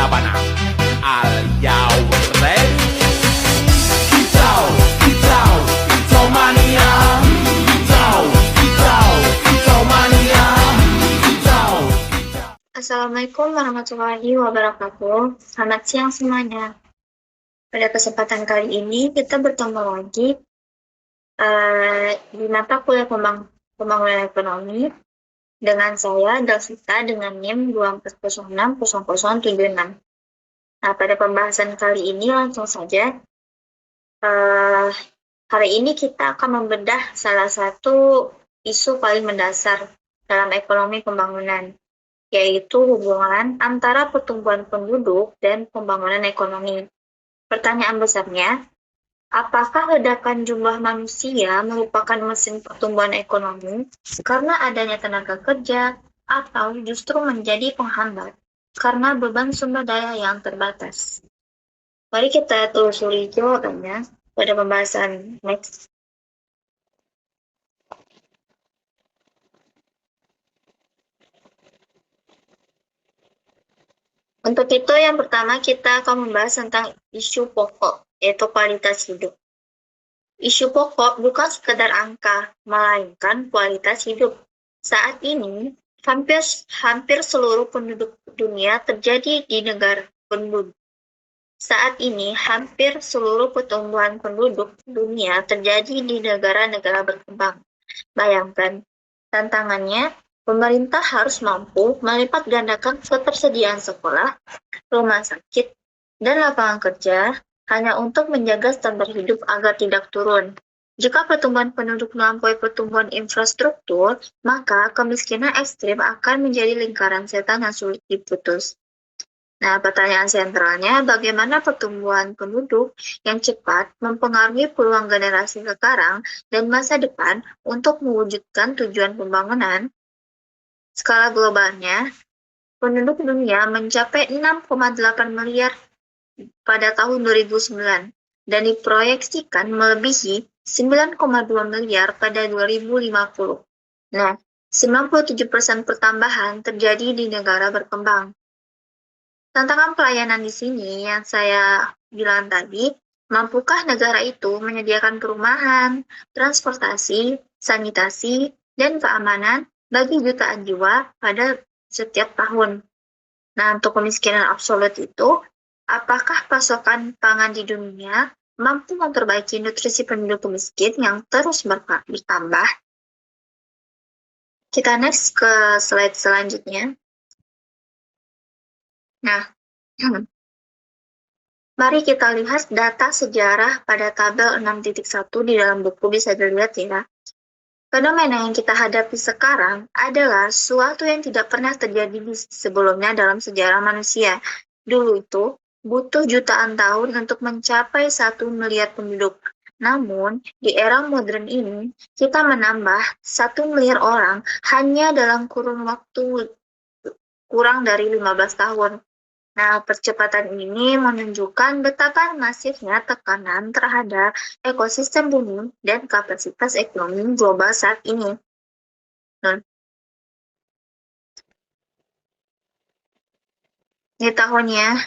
Sabana. Are you ready? Kicau, kicau, kicau mania. Kicau, kicau, kicau mania. Kicau, kicau. Assalamualaikum warahmatullahi wabarakatuh. Selamat siang semuanya. Pada kesempatan kali ini kita bertemu lagi di mata kuliah pembangunan ekonomi dengan saya Dalsita dengan NIM 240600076. Nah, pada pembahasan kali ini langsung saja. Hari ini kita akan membedah salah satu isu paling mendasar dalam ekonomi pembangunan, yaitu hubungan antara pertumbuhan penduduk dan pembangunan ekonomi. Pertanyaan besarnya, apakah ledakan jumlah manusia merupakan mesin pertumbuhan ekonomi karena adanya tenaga kerja atau justru menjadi penghambat karena beban sumber daya yang terbatas? Mari kita telusuri jawabannya pada pembahasan next. Untuk itu, yang pertama kita akan membahas tentang isu pokok, yaitu kualitas hidup. Isu pokok bukan sekedar angka, melainkan kualitas hidup. Saat ini, hampir seluruh penduduk dunia terjadi di negara penduduk. Saat ini, hampir seluruh pertumbuhan penduduk dunia terjadi di negara-negara berkembang. Bayangkan, tantangannya, pemerintah harus mampu melipat gandakan ketersediaan sekolah, rumah sakit, dan lapangan kerja hanya untuk menjaga standar hidup agar tidak turun. Jika pertumbuhan penduduk melampaui pertumbuhan infrastruktur, maka kemiskinan ekstrim akan menjadi lingkaran setan yang sulit diputus. Nah, pertanyaan sentralnya, bagaimana pertumbuhan penduduk yang cepat mempengaruhi peluang generasi sekarang dan masa depan untuk mewujudkan tujuan pembangunan? Skala globalnya, penduduk dunia mencapai 6,8 miliar pada tahun 2009 dan diproyeksikan melebihi 9,2 miliar pada 2050. Nah, 97% pertambahan terjadi di negara berkembang. Tantangan pelayanan di sini yang saya bilang tadi, mampukah negara itu menyediakan perumahan, transportasi, sanitasi, dan keamanan bagi jutaan jiwa pada setiap tahun? Nah, untuk kemiskinan absolut itu, apakah pasokan pangan di dunia mampu memperbaiki nutrisi penduduk miskin yang terus bertambah? Kita next ke slide selanjutnya. Nah, mari kita lihat data sejarah pada tabel 6.1 di dalam buku, bisa dilihat ya. Fenomena yang kita hadapi sekarang adalah suatu yang tidak pernah terjadi sebelumnya dalam sejarah manusia. Dulu itu butuh jutaan tahun untuk mencapai 1 miliar penduduk. Namun, di era modern ini, kita menambah 1 miliar orang hanya dalam kurun waktu kurang dari 15 tahun. Nah, percepatan ini menunjukkan betapa masifnya tekanan terhadap ekosistem bumi dan kapasitas ekonomi global saat ini. Nah, ini tahunnya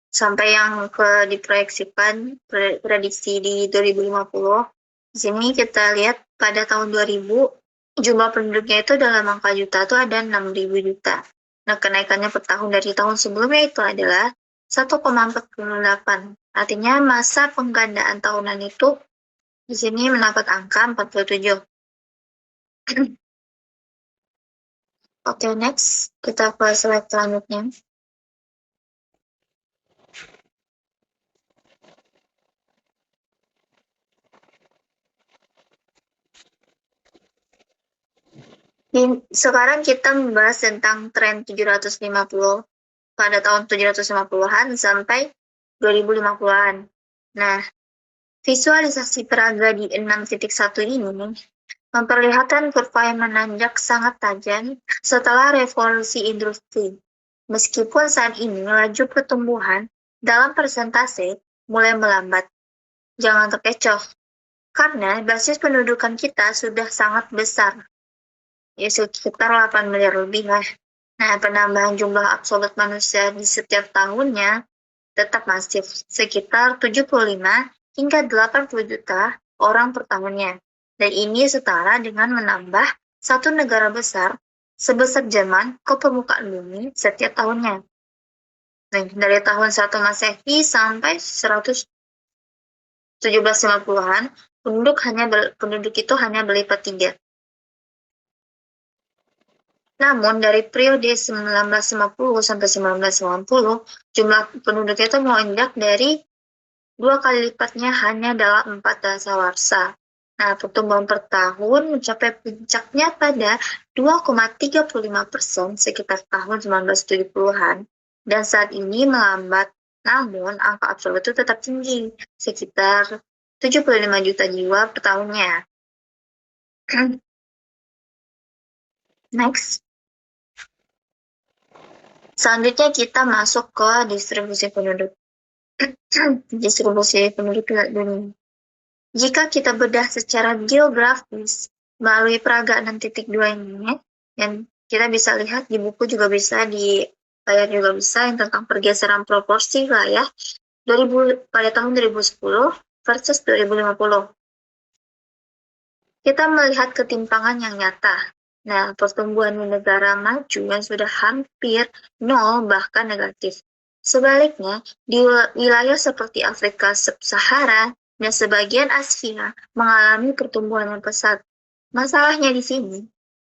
sampai yang diproyeksikan prediksi di 2050. Di sini kita lihat pada tahun 2000 jumlah penduduknya itu dalam angka juta itu ada 6.000 juta. Nah, kenaikannya per tahun dari tahun sebelumnya itu adalah 1,48. Artinya masa penggandaan tahunan itu di sini mendapat angka 47. Oke, next. Kita ke slide selanjutnya. Sekarang kita membahas tentang tren 750 pada tahun 750-an sampai 2050-an. Nah, visualisasi peraga di 6.1 ini memperlihatkan kurva yang menanjak sangat tajam setelah revolusi industri. Meskipun saat ini laju pertumbuhan dalam persentase mulai melambat. Jangan terkecoh, karena basis pendudukan kita sudah sangat besar. Ya, sekitar 8 miliar lebih lah. Nah, penambahan jumlah absolut manusia di setiap tahunnya tetap masif, sekitar 75 hingga 80 juta orang per tahunnya. Dan ini setara dengan menambah satu negara besar sebesar Jerman ke permukaan bumi setiap tahunnya. Nah, dari tahun 1 Masehi sampai 1750-an, penduduk itu hanya berlipat 3. Namun dari periode 1950 sampai 1990, jumlah penduduk itu melonjak dari 2 kali lipatnya hanya dalam 4 dasawarsa. Nah, pertumbuhan per tahun mencapai puncaknya pada 2,35% sekitar tahun 1970-an, dan saat ini melambat. Namun, angka absolut itu tetap tinggi, sekitar 75 juta jiwa per tahunnya. Next. Selanjutnya kita masuk ke distribusi penduduk. Distribusi penduduk dunia. Jika kita bedah secara geografis melalui peraga 6.2 ini, yang kita bisa lihat di buku juga bisa, di layar juga bisa, yang tentang pergeseran proporsi wilayah pada tahun 2010 versus 2050. Kita melihat ketimpangan yang nyata. Nah, pertumbuhan di negara maju yang sudah hampir nol bahkan negatif. Sebaliknya, di wilayah seperti Afrika Sub-Sahara dan sebagian Asia mengalami pertumbuhan yang pesat. Masalahnya di sini,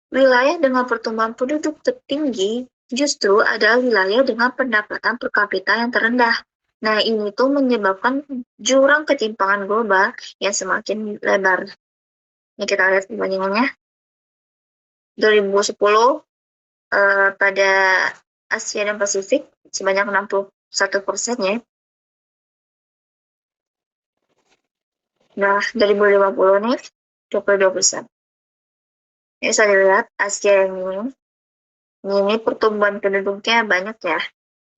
wilayah dengan pertumbuhan penduduk tertinggi justru adalah wilayah dengan pendapatan per kapita yang terendah. Nah, ini tuh menyebabkan jurang ketimpangan global yang semakin lebar. Ini kita lihat perbandingannya. 2010 pada Asia dan Pasifik sebanyak 61% ya. Nah, 2050 nih 22%. Ini bisa dilihat Asia yang ini pertumbuhan penduduknya banyak ya.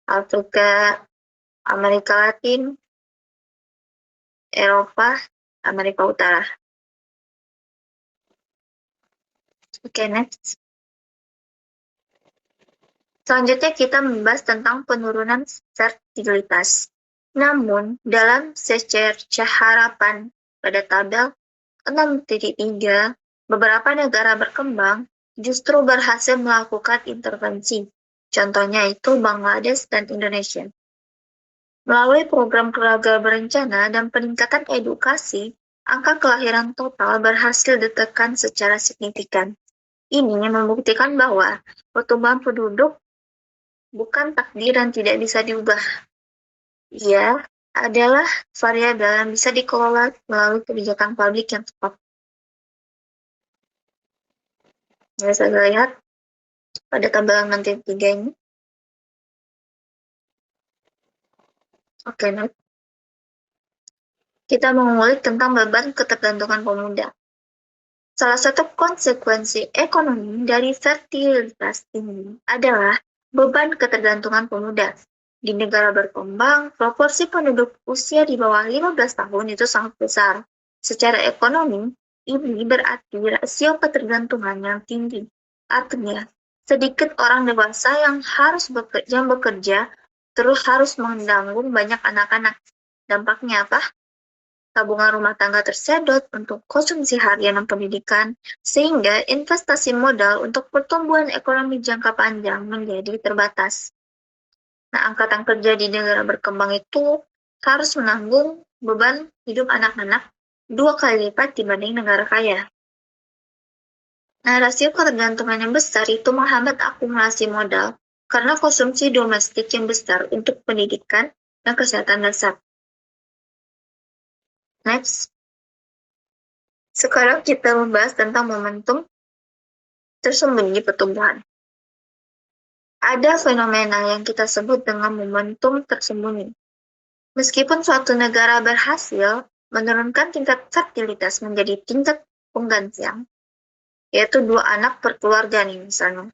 Afrika, Amerika Latin, Eropa, Amerika Utara. Oke, next. Selanjutnya kita membahas tentang penurunan fertilitas. Namun, dalam secerca harapan pada tabel 6.3, beberapa negara berkembang justru berhasil melakukan intervensi. Contohnya itu Bangladesh dan Indonesia. Melalui program keluarga berencana dan peningkatan edukasi, angka kelahiran total berhasil ditekan secara signifikan. Ini membuktikan bahwa pertumbuhan penduduk bukan takdir dan tidak bisa diubah. Ia adalah variabel yang bisa dikelola melalui kebijakan publik yang tepat. Bisa dilihat pada tabel 6.3 ini. Oke, next. Kita mengulik tentang beban ketergantungan pemuda. Salah satu konsekuensi ekonomi dari fertilitas ini adalah beban ketergantungan pemuda. Di negara berkembang, proporsi penduduk usia di bawah 15 tahun itu sangat besar. Secara ekonomi, ini berarti rasio ketergantungan yang tinggi. Artinya, sedikit orang dewasa yang harus bekerja terus harus menanggung banyak anak-anak. Dampaknya apa? Tabungan rumah tangga tersedot untuk konsumsi harian dan pendidikan, sehingga investasi modal untuk pertumbuhan ekonomi jangka panjang menjadi terbatas. Nah, angkatan kerja di negara berkembang itu harus menanggung beban hidup anak-anak 2 kali lipat dibanding negara kaya. Nah, rasio ketergantungan yang besar itu menghambat akumulasi modal karena konsumsi domestik yang besar untuk pendidikan dan kesehatan dasar. Next. Sekarang kita membahas tentang momentum tersembunyi pertumbuhan. Ada fenomena yang kita sebut dengan momentum tersembunyi. Meskipun suatu negara berhasil menurunkan tingkat fertilitas menjadi tingkat penggantian, yaitu 2 anak per keluarga nih misalnya,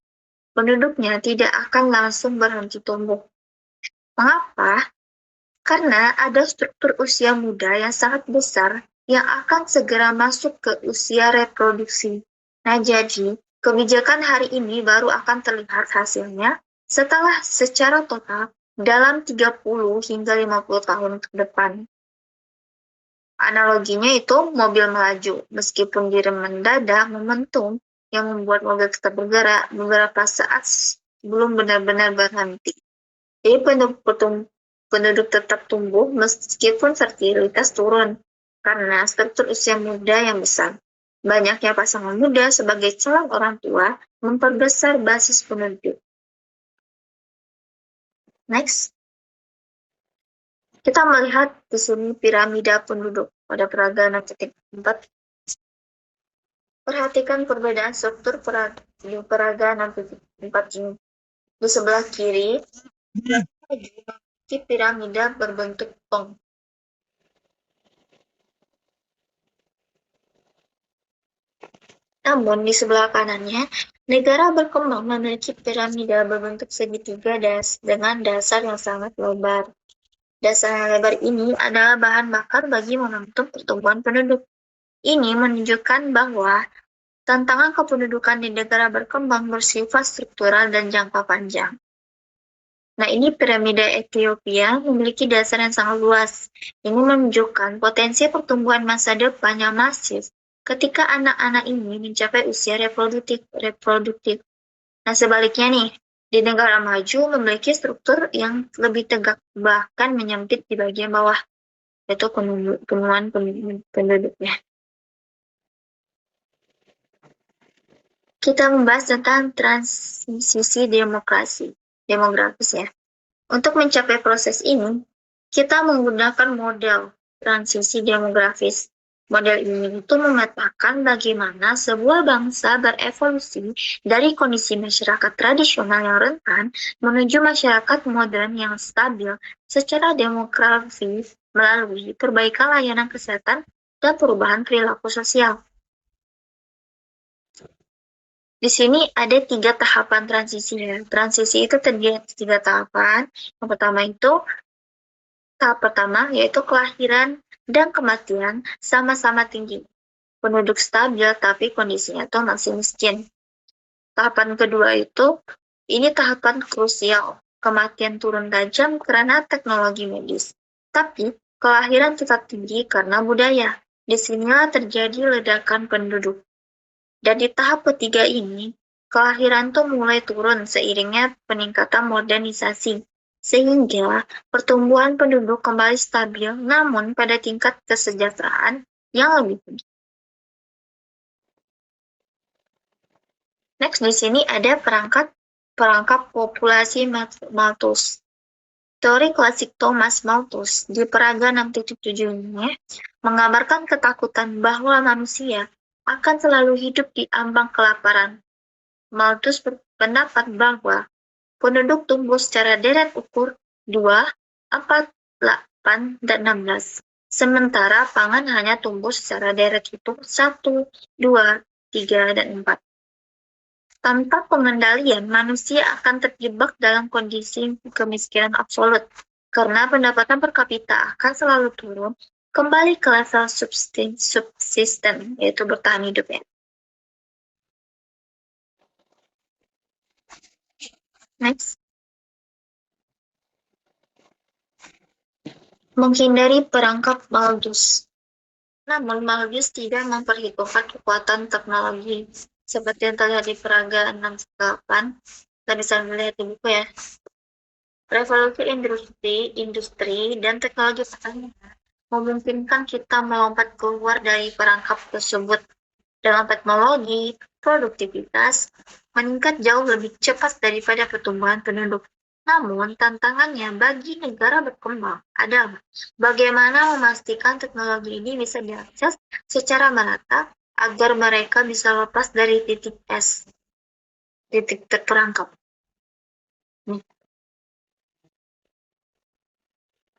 penduduknya tidak akan langsung berhenti tumbuh. Mengapa? Karena ada struktur usia muda yang sangat besar yang akan segera masuk ke usia reproduksi. Nah, jadi Kebijakan hari ini baru akan terlihat hasilnya setelah secara total dalam 30 hingga 50 tahun ke depan. Analoginya itu mobil melaju, meskipun direm mendadak momentum yang membuat mobil tetap bergerak beberapa saat belum benar-benar berhenti. Jadi penduduk tetap tumbuh meskipun fertilitas turun karena struktur usia muda yang besar. Banyaknya pasangan muda sebagai calon orang tua memperbesar basis penduduk. Next. Kita melihat di sini piramida penduduk pada peraga 6.4. Perhatikan perbedaan struktur peraga 6.4 ini. Di sebelah kiri, memiliki piramida berbentuk tong. Namun, di sebelah kanannya, negara berkembang memiliki piramida berbentuk segitiga dengan dasar yang sangat lebar. Dasar yang lebar ini adalah bahan bakar bagi momentum pertumbuhan penduduk. Ini menunjukkan bahwa tantangan kependudukan di negara berkembang bersifat struktural dan jangka panjang. Nah, ini piramida Ethiopia memiliki dasar yang sangat luas. Ini menunjukkan potensi pertumbuhan masa depan yang masif ketika anak-anak ini mencapai usia reproduktif. Nah, sebaliknya nih, di negara maju memiliki struktur yang lebih tegak, bahkan menyempit di bagian bawah, yaitu penurunan penduduknya. Kita membahas tentang transisi demografis ya. Untuk mencapai proses ini, kita menggunakan model transisi demografis. Model ini itu memetakan bagaimana sebuah bangsa berevolusi dari kondisi masyarakat tradisional yang rentan menuju masyarakat modern yang stabil secara demografis melalui perbaikan layanan kesehatan dan perubahan perilaku sosial. Di sini ada 3 tahapan transisi ya. Transisi itu terdiri dari 3 tahapan. Yang pertama itu, tahap pertama yaitu kelahiran dan kematian sama-sama tinggi. Penduduk stabil tapi kondisinya itu masih miskin. Tahapan kedua itu, ini tahapan krusial. Kematian turun tajam karena teknologi medis. Tapi kelahiran tetap tinggi karena budaya. Disinilah terjadi ledakan penduduk. Dan di tahap ketiga ini, kelahiran tuh mulai turun seiringnya peningkatan modernisasi, sehingga pertumbuhan penduduk kembali stabil namun pada tingkat kesejahteraan yang lebih tinggi. Next, di sini ada perangkap populasi Malthus. Teori klasik Thomas Malthus di peraga 6.7 ini menggambarkan ketakutan bahwa manusia akan selalu hidup di ambang kelaparan. Malthus berpendapat bahwa penduduk tumbuh secara deret ukur 2, 4, 8, dan 16. Sementara pangan hanya tumbuh secara deret ukur 1, 2, 3, dan 4. Tanpa pengendalian, manusia akan terjebak dalam kondisi kemiskinan absolut, karena pendapatan per kapita akan selalu turun kembali ke level subsisten, yaitu bertahan hidup ya. Next. Menghindari perangkap Malthus. Namun Malthus tidak memperhitungkan kekuatan teknologi seperti yang terlihat di peraga 6.8. Kita bisa melihat di buku ya. Revolusi industri dan teknologi pertanian memungkinkan kita melompat keluar dari perangkap tersebut. Dengan teknologi, produktivitas meningkat jauh lebih cepat daripada pertumbuhan penduduk. Namun, tantangannya bagi negara berkembang adalah bagaimana memastikan teknologi ini bisa diakses secara merata agar mereka bisa lepas dari titik S, titik terperangkap.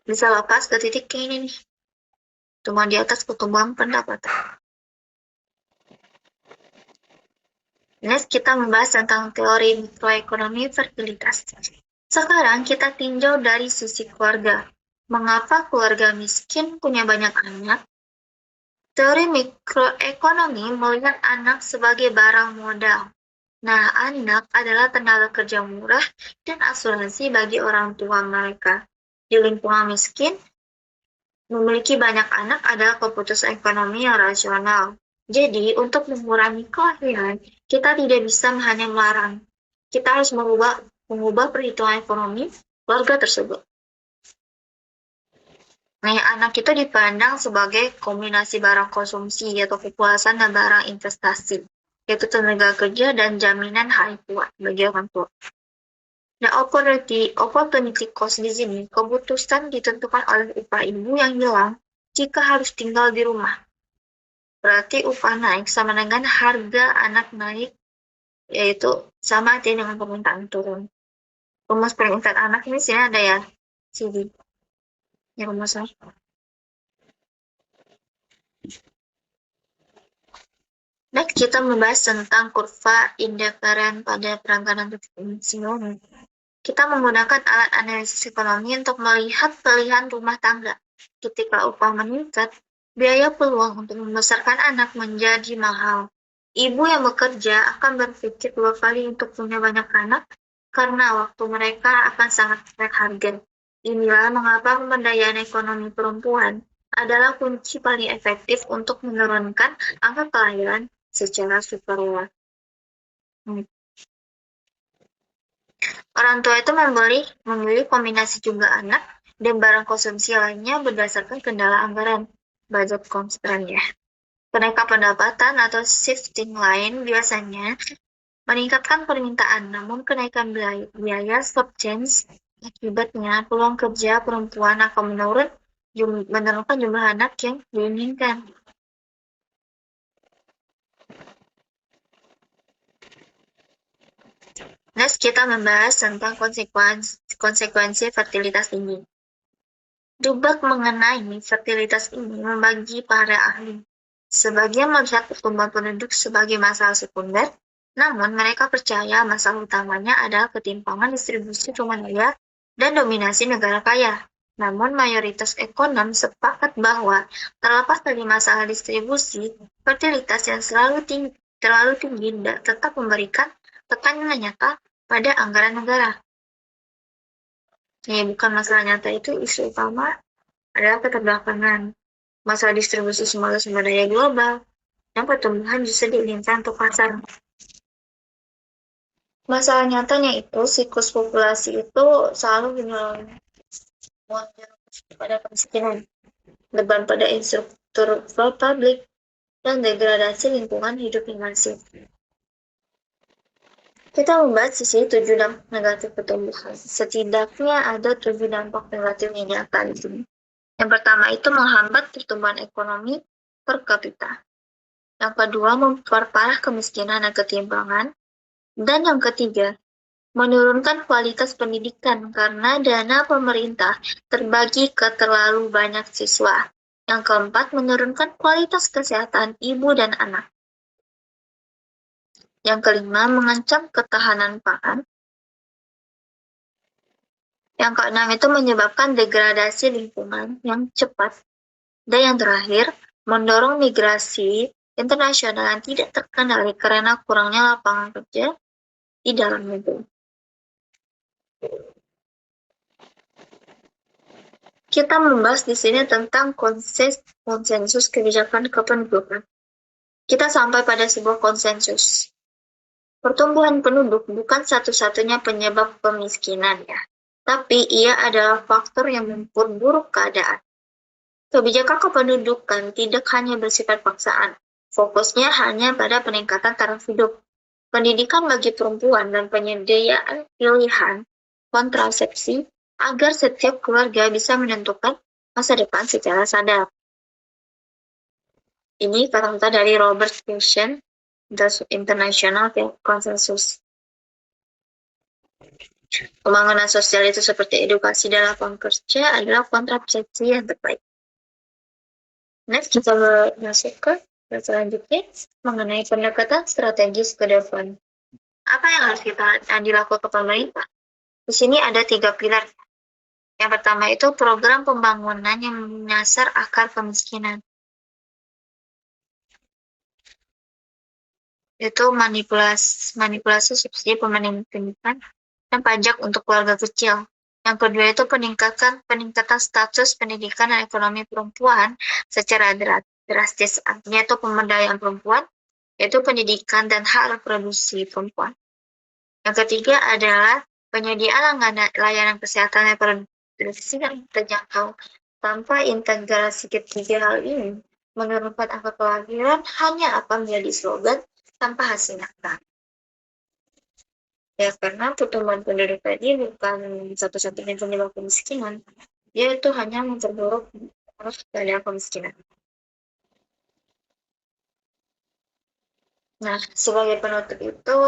Bisa lepas ke titik kayak ini nih. Cuma di atas pertumbuhan pendapatan. Next, kita membahas tentang teori mikroekonomi fertilitas. Sekarang kita tinjau dari sisi keluarga. Mengapa keluarga miskin punya banyak anak? Teori mikroekonomi melihat anak sebagai barang modal. Nah, anak adalah tenaga kerja murah dan asuransi bagi orang tua mereka. Di lingkungan miskin, memiliki banyak anak adalah keputusan ekonomi yang rasional. Jadi, untuk mengurangi kelahiran, kita tidak bisa hanya melarang. Kita harus mengubah perhitungan ekonomi keluarga tersebut. Nah, anak itu dipandang sebagai kombinasi barang konsumsi atau kepuasan dan barang investasi, yaitu tenaga kerja dan jaminan hari tua bagi orang tua. Nah, opportunity cost di sini, keputusan ditentukan oleh upah ibu yang hilang jika harus tinggal di rumah. Berarti upah naik sama dengan harga anak naik, yaitu sama artinya dengan permintaan turun. Rumus permintaan anak ini sini ada ya, sini. Ya, rumusnya. Next, kita membahas tentang kurva indiferen pada perangkat dimensional. Kita menggunakan alat analisis ekonomi untuk melihat pilihan rumah tangga. Ketika upah meningkat, biaya peluang untuk membesarkan anak menjadi mahal. Ibu yang bekerja akan berpikir 2 kali untuk punya banyak anak karena waktu mereka akan sangat berharga. Inilah mengapa pemberdayaan ekonomi perempuan adalah kunci paling efektif untuk menurunkan angka kelahiran secara sukarela. Orang tua itu memilih kombinasi jumlah anak dan barang konsumsi lainnya berdasarkan kendala anggaran, budget constraint ya. Kenaikan pendapatan atau shifting lain biasanya meningkatkan permintaan, namun kenaikan biaya subjans akibatnya peluang kerja perempuan akan menurunkan jumlah anak yang diinginkan. Next, kita membahas tentang konsekuensi fertilitas tinggi. Debat mengenai fertilitas ini membagi para ahli. Sebagian melihat pertumbuhan penduduk sebagai masalah sekunder, namun mereka percaya masalah utamanya adalah ketimpangan distribusi rumah daya dan dominasi negara kaya. Namun mayoritas ekonom sepakat bahwa terlepas dari masalah distribusi, fertilitas yang terlalu tinggi tetap memberikan tekanan nyata pada anggaran negara. Ya, bukan masalah nyata itu, isu utama adalah keterbelakangan, masalah distribusi sumber daya global, dan pertumbuhan justru diinginkan untuk pasar. Masalah nyatanya itu, siklus populasi itu selalu pada kemiskinan, beban pada instruktur publik, dan degradasi lingkungan hidup yang masif. Kita membahas sisi 7 dampak negatif pertumbuhan. Setidaknya ada 7 dampak negatif yang nyata di sini. Yang pertama itu menghambat pertumbuhan ekonomi per kapita. Yang kedua, memperparah kemiskinan dan ketimpangan. Dan yang ketiga, menurunkan kualitas pendidikan karena dana pemerintah terbagi ke terlalu banyak siswa. Yang keempat, menurunkan kualitas kesehatan ibu dan anak. Yang kelima, mengancam ketahanan pangan. Yang keenam itu menyebabkan degradasi lingkungan yang cepat. Dan yang terakhir, mendorong migrasi internasional yang tidak terkendali karena kurangnya lapangan kerja di dalam negeri. Kita membahas di sini tentang konsensus kebijakan kependudukan. Kita sampai pada sebuah konsensus. Pertumbuhan penduduk bukan satu-satunya penyebab kemiskinan ya, tapi ia adalah faktor yang memperburuk keadaan. Kebijakan kependudukan tidak hanya bersifat paksaan, fokusnya hanya pada peningkatan taraf hidup, pendidikan bagi perempuan, dan penyediaan pilihan kontrasepsi agar setiap keluarga bisa menentukan masa depan secara sadar. Ini kata-kata dari Robert Wilson, The International Consensus. Pembangunan sosial itu seperti edukasi dan lapangan kerja adalah kontrasepsi yang terbaik. Next, kita masuk ke selanjutnya mengenai pendekatan strategis ke depan. Apa yang harus dilakukan pemerintah? Di sini ada 3 pilar. Yang pertama itu program pembangunan yang menyasar akar kemiskinan. yaitu manipulasi subsidi pendidikan dan pajak untuk keluarga kecil. Yang kedua itu peningkatan status pendidikan dan ekonomi perempuan secara drastis, artinya itu pemberdayaan perempuan, yaitu pendidikan dan hak reproduksi perempuan. Yang ketiga adalah penyediaan layanan kesehatan reproduksi yang terjangkau. Tanpa integrasi ketiga hal ini, menurunkan angka kelahiran hanya akan menjadi slogan tanpa hasil nyata. Ya, karena pertumbuhan penduduk tadi bukan satu-satunya penyebab kemiskinan, dia itu hanya memperburuk dari kemiskinan. Nah, sebagai penutup itu,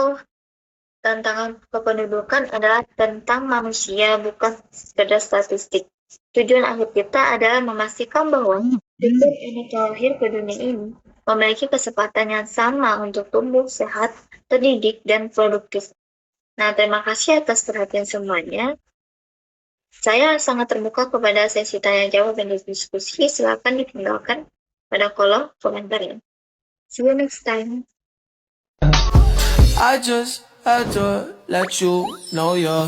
tantangan kependudukan adalah tentang manusia, bukan sekedar statistik. Tujuan akhir kita adalah memastikan bahwa setiap anak lahir ke dunia ini memiliki kesempatan yang sama untuk tumbuh sehat, terdidik, dan produktif. Nah, terima kasih atas perhatian semuanya. Saya sangat terbuka kepada sesi tanya jawab dan diskusi. Silakan ditinggalkan pada kolom komentarnya. See you next time. I just had to let you know you're